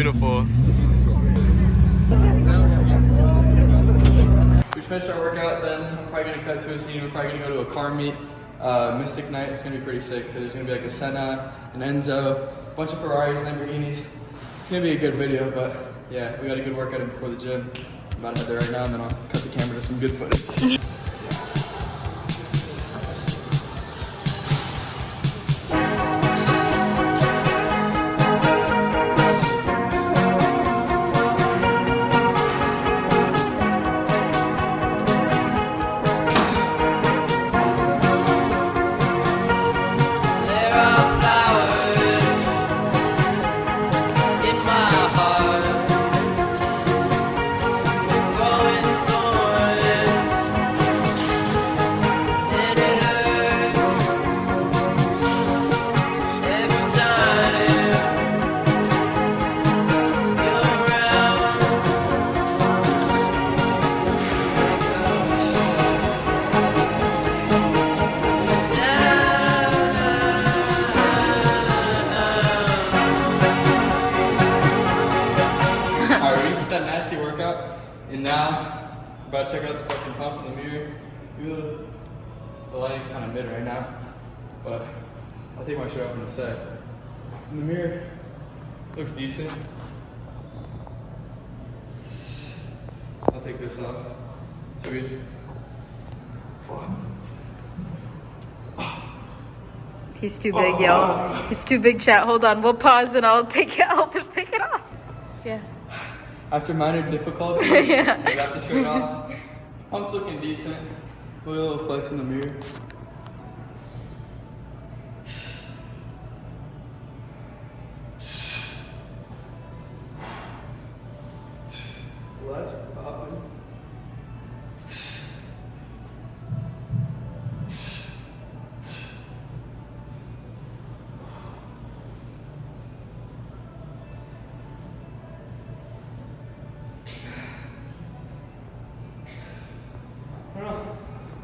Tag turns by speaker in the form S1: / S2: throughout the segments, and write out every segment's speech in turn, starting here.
S1: beautiful.
S2: We finished our workout, then I'm probably gonna cut to a scene. We're probably gonna go to a car meet, Mystic Night. It's gonna be pretty sick because there's gonna be like a Senna, an Enzo, a bunch of Ferraris, Lamborghinis. It's gonna be a good video, but yeah, we got a good workout in before the gym. I'm about to head there right now, and then I'll cut the camera to some good footage. That nasty workout, and now I'm about to check out the fucking pump in the mirror. Ugh. The lighting's kind of mid right now, but I'll take my shirt off in a sec. In the mirror, looks decent. I'll take this off. So good.
S3: He's too big, yo. He's too big, chat. Hold on, we'll pause and I'll help him take it off. Yeah.
S2: After minor difficulties,
S3: yeah.
S2: I got the shirt off. Pump's looking decent. Look at a little flex in the mirror. The lights are popping.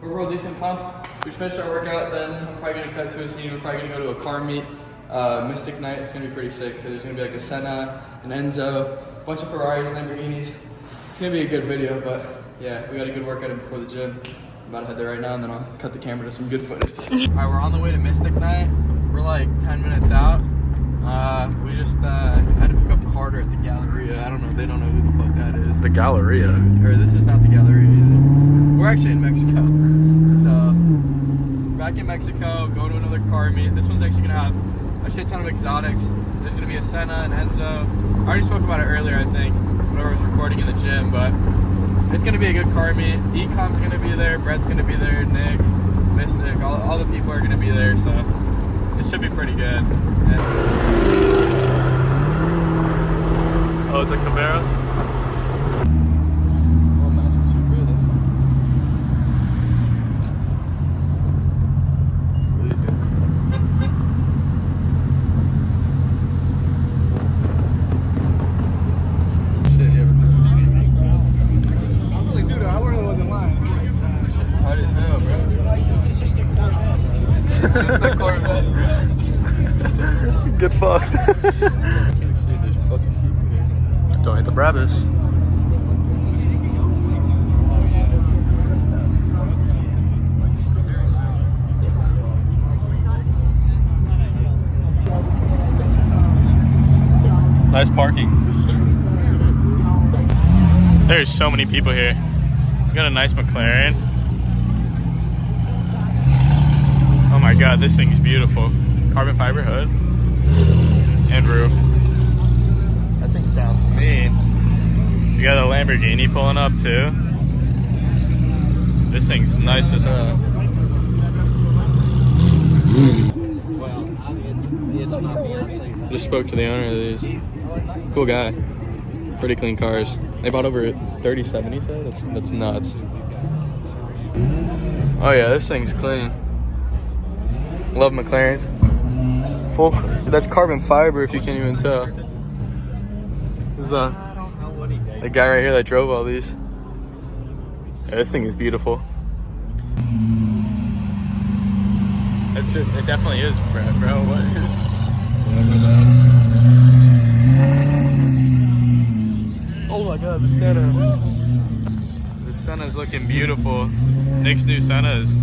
S2: Overall decent pump. We finished our workout, then I'm probably gonna cut to a scene. We're probably gonna go to a car meet, Mystic Night. It's gonna be pretty sick because there's gonna be like a Senna, an Enzo, a bunch of Ferraris, Lamborghinis. It's gonna be a good video, but yeah, we got a good workout in before the gym. I'm about to head there right now, and then I'll cut the camera to some good footage. All right, we're on the way to Mystic Night. We're like 10 minutes out. We just had to pick up Carter at the Galleria. I don't know, they don't know who the fuck that is.
S1: The Galleria.
S2: Or this is not the Galleria either. We're actually in Mexico. So, back in Mexico, going to another car meet. This one's actually gonna have a shit ton of exotics. There's gonna be a Senna, an Enzo. I already spoke about it earlier, I think, whenever I was recording in the gym, but it's gonna be a good car meet. Ecom's gonna be there, Brett's gonna be there, Nick, Mystic, all the people are gonna be there, so it should be pretty good. And
S1: oh, it's a Camaro?
S2: Just the Corvette.
S1: Get fucked.
S2: Can't see, there's fucking people here.
S1: Don't hit the Brabus. Nice parking. There's so many people here. We got a nice McLaren. Oh my god, this thing is beautiful. Carbon fiber hood and roof. That thing sounds mean. You got a Lamborghini pulling up too. This thing's nice as hell. Just spoke to the owner of these. Cool guy. Pretty clean cars. They bought over 37, he said? That's nuts. Oh yeah, this thing's clean. Love McLarens. Full. That's carbon fiber if you can't even tell. This is the guy right here that drove all these. Yeah, this thing is beautiful. It's just, it definitely is, bro. What? is looking beautiful. Nick's new Senna is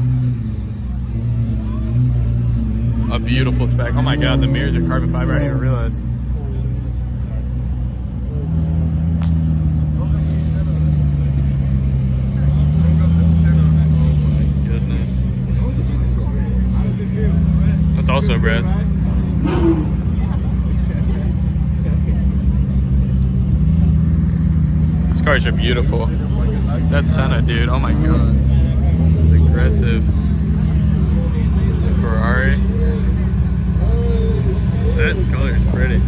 S1: a beautiful spec. Oh my god, the mirrors are carbon fiber. I didn't even realize. That's also Brett. These cars are beautiful. That's Senna, dude. Oh my god. It's aggressive. The Ferrari. That color is pretty.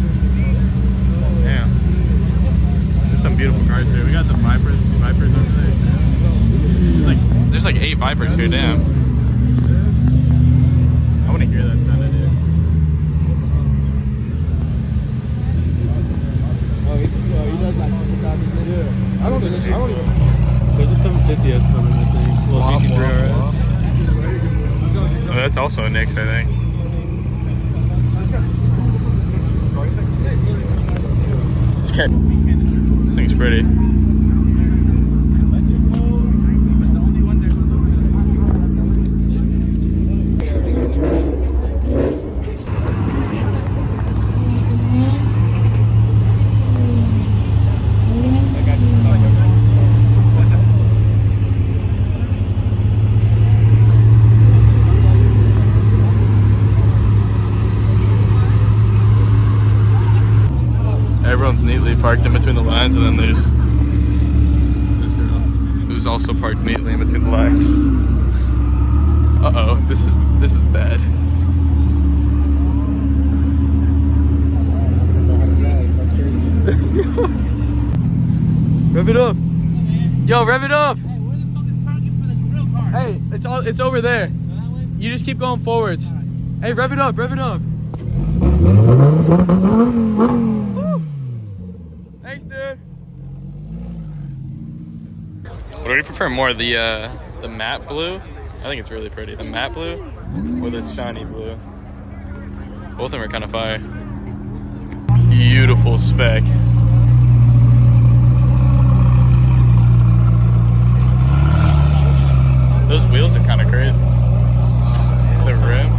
S1: Damn. There's some beautiful cars here. We got the Vipers over there. There's like 8 Vipers here, damn. I want to hear that Senna, dude.
S2: Oh, he does like supercar business. Yeah. I don't even.
S4: There's a 750S coming, I think. Little GT3 RS.
S1: Oh, that's also a Nick's, I think. This thing's pretty. Everyone's neatly parked in between the lines, and then there's this girl who's also parked neatly in between the lines. Uh-oh, this is bad. Rev it up. Yo, rev it up.
S4: Hey, where the fuck is parking for the grill car?
S1: Hey, it's over there. You just keep going forwards. Hey, rev it up, rev it up. Thanks, dude. What do you prefer more, the matte blue? I think it's really pretty. The matte blue or the shiny blue? Both of them are kind of fire. Beautiful spec. Those wheels are kind of crazy. The rim.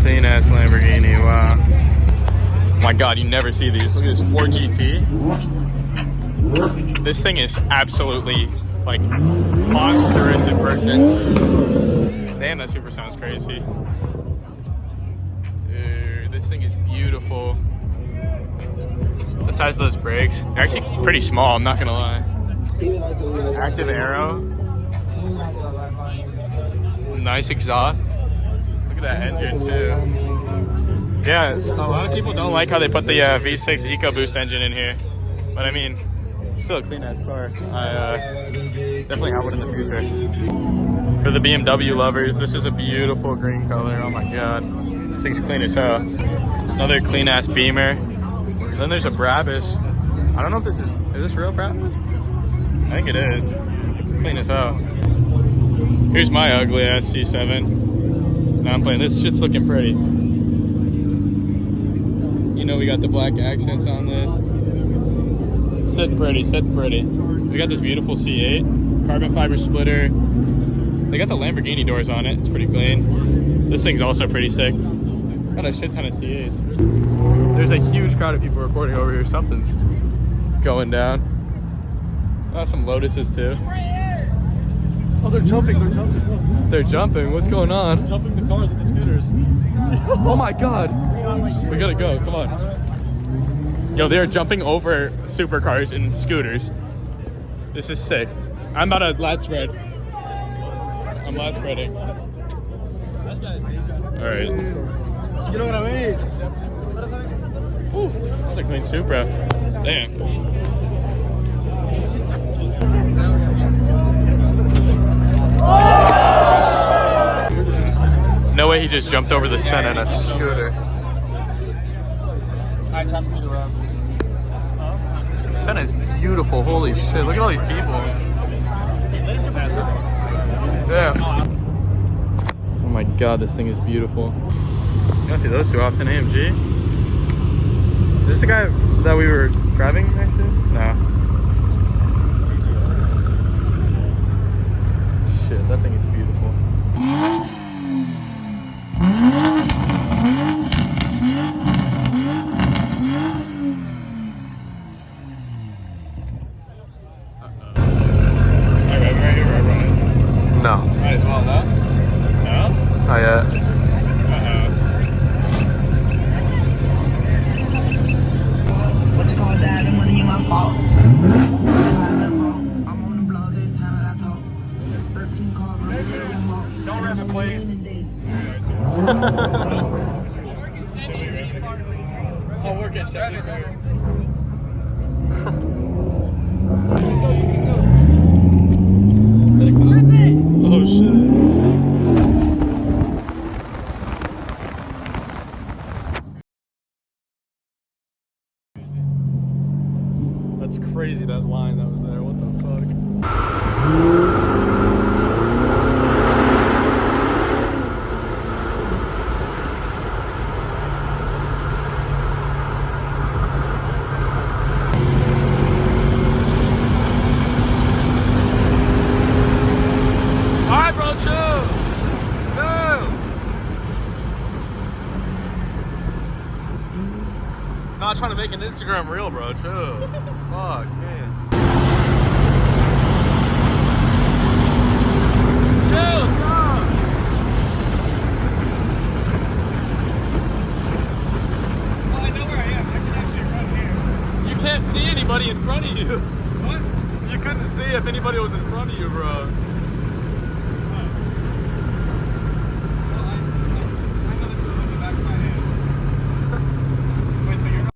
S1: Clean ass Lamborghini, wow. Oh my god, you never see these. Look at this 4GT. This thing is absolutely like monstrous in person. Damn, that super sounds crazy. Dude, this thing is beautiful. The size of those brakes, they're actually pretty small, I'm not gonna lie. Active aero. Nice exhaust. Look at that engine too. Yeah, a lot of people don't like how they put the V6 EcoBoost engine in here, but I mean, it's still a clean ass car. I definitely have one in the future. For the BMW lovers, this is a beautiful green color. Oh my god, this thing's clean as hell. Another clean ass Beamer. And then there's a Brabus. I don't know if this is this real Brabus? I think it is. It's clean as hell. Here's my ugly ass C7. Now I'm playing. This shit's looking pretty. You know we got the black accents on this. Sitting pretty, sitting pretty. We got this beautiful C8, carbon fiber splitter. They got the Lamborghini doors on it. It's pretty clean. This thing's also pretty sick. Got a shit ton of C8s. There's a huge crowd of people recording over here. Something's going down. Oh, some Lotuses too.
S4: Oh, they're jumping, they're jumping.
S1: They're jumping. What's going on?
S4: They're jumping the cars and the scooters.
S1: Oh my god. We gotta go. Come on. Yo, they're jumping over supercars and scooters. This is sick. I'm about to lat spread. I'm lat spreading. Alright.
S4: You know what I mean?
S1: Ooh, that's a clean Supra. Damn. No way he just jumped over the Senna in a scooter. Senna is beautiful. Holy shit. Look at all these people. Yeah. Oh my god, this thing is beautiful. You don't see those two often, AMG. Is this the guy that we were driving next to? No. Shit, that thing is beautiful. No.
S4: Might as well, no? No?
S1: Not yet.
S5: What you call that? And money in my fault. I'm on the blogs every time that I talk. 13 cars,
S4: Don't rap it, please. I'll work at 70. Oh shit. That's crazy, that line that was there. What the fuck? Alright, bro, chill. No. Not trying to make an Instagram reel, bro. Chill. Fuck, man. Chill, stop. Well, I know where I am. I can actually run here. You can't see anybody in front of you. What? You couldn't see if anybody was in front of you, bro.